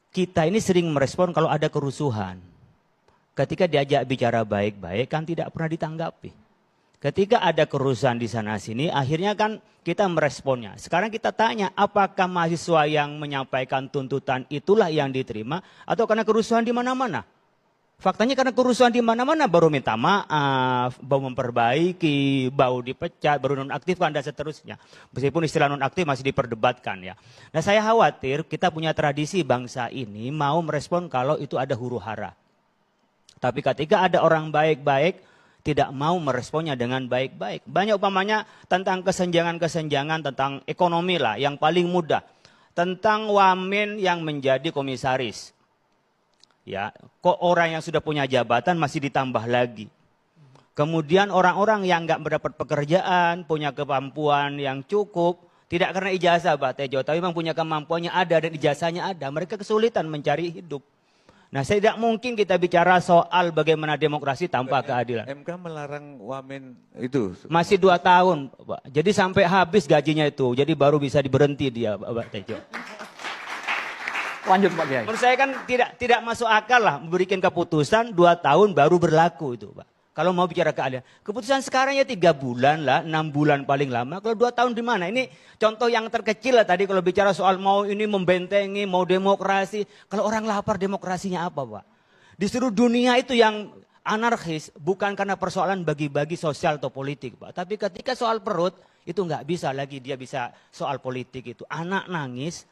kita ini sering merespon kalau ada kerusuhan. Ketika diajak bicara baik-baik kan tidak pernah ditanggapi. Ketika ada kerusuhan di sana sini, akhirnya kan kita meresponnya. Sekarang kita tanya, apakah mahasiswa yang menyampaikan tuntutan itulah yang diterima atau karena kerusuhan di mana-mana? Faktanya karena kerusuhan di mana-mana baru minta maaf, baru memperbaiki, baru dipecat, baru nonaktifkan dan seterusnya. Meskipun istilah nonaktif masih diperdebatkan ya. Nah saya khawatir kita punya tradisi bangsa ini mau merespon kalau itu ada huru-hara. Tapi ketika ada orang baik-baik, tidak mau meresponnya dengan baik-baik. Banyak umpamanya tentang kesenjangan-kesenjangan, tentang ekonomi lah yang paling mudah. Tentang wamen yang menjadi komisaris. Ya, kok orang yang sudah punya jabatan masih ditambah lagi. Kemudian orang-orang yang nggak mendapat pekerjaan, punya kemampuan yang cukup, tidak karena ijazah Pak Tejo, tapi memang punya kemampuannya ada dan ijazahnya ada. Mereka kesulitan mencari hidup. Nah, tidak mungkin kita bicara soal bagaimana demokrasi tanpa keadilan. MK melarang wamen itu. Masih 2 tahun, Pak. Jadi sampai habis gajinya itu. Jadi baru bisa diberhenti dia, Pak Tejo. Lanjut Pak Kiai. Menurut saya kan tidak masuk akal lah memberikan keputusan 2 tahun baru berlaku itu, Pak. Kalau mau bicara keadilan. Keputusan sekarang ya 3 bulan lah, 6 bulan paling lama. Kalau 2 tahun di mana? Ini contoh yang terkecil lah tadi kalau bicara soal mau ini membentengi, mau demokrasi. Kalau orang lapar demokrasinya apa Pak? Di seluruh dunia itu yang anarkis bukan karena persoalan bagi-bagi sosial atau politik Pak. Tapi ketika soal perut itu nggak bisa lagi dia bisa soal politik itu. Anak nangis,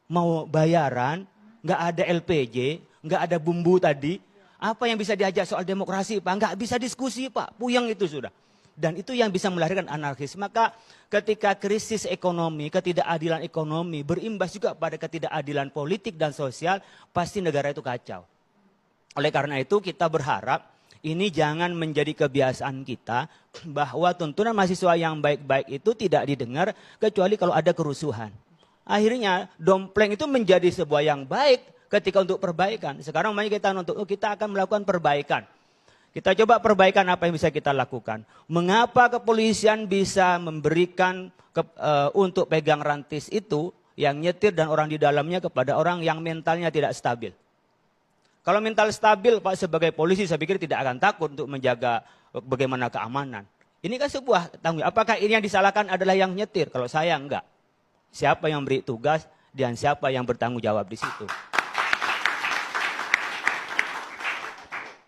mau bayaran, nggak ada LPG, nggak ada bumbu tadi. Apa yang bisa diajak soal demokrasi Pak? Nggak bisa diskusi Pak, puyeng itu sudah. Dan itu yang bisa melahirkan anarkis. Maka ketika krisis ekonomi, ketidakadilan ekonomi berimbas juga pada ketidakadilan politik dan sosial, pasti negara itu kacau. Oleh karena itu kita berharap ini jangan menjadi kebiasaan kita bahwa tuntunan mahasiswa yang baik-baik itu tidak didengar kecuali kalau ada kerusuhan. Akhirnya dompleng itu menjadi sebuah yang baik ketika untuk perbaikan. Sekarang kita akan melakukan perbaikan. Kita coba perbaikan apa yang bisa kita lakukan. Mengapa kepolisian bisa memberikan untuk pegang rantis itu yang nyetir dan orang di dalamnya kepada orang yang mentalnya tidak stabil. Kalau mental stabil Pak sebagai polisi saya pikir tidak akan takut untuk menjaga bagaimana keamanan. Ini kan sebuah tanggung jawab. Apakah ini yang disalahkan adalah yang nyetir? Kalau saya enggak. Siapa yang beri tugas dan siapa yang bertanggung jawab di situ.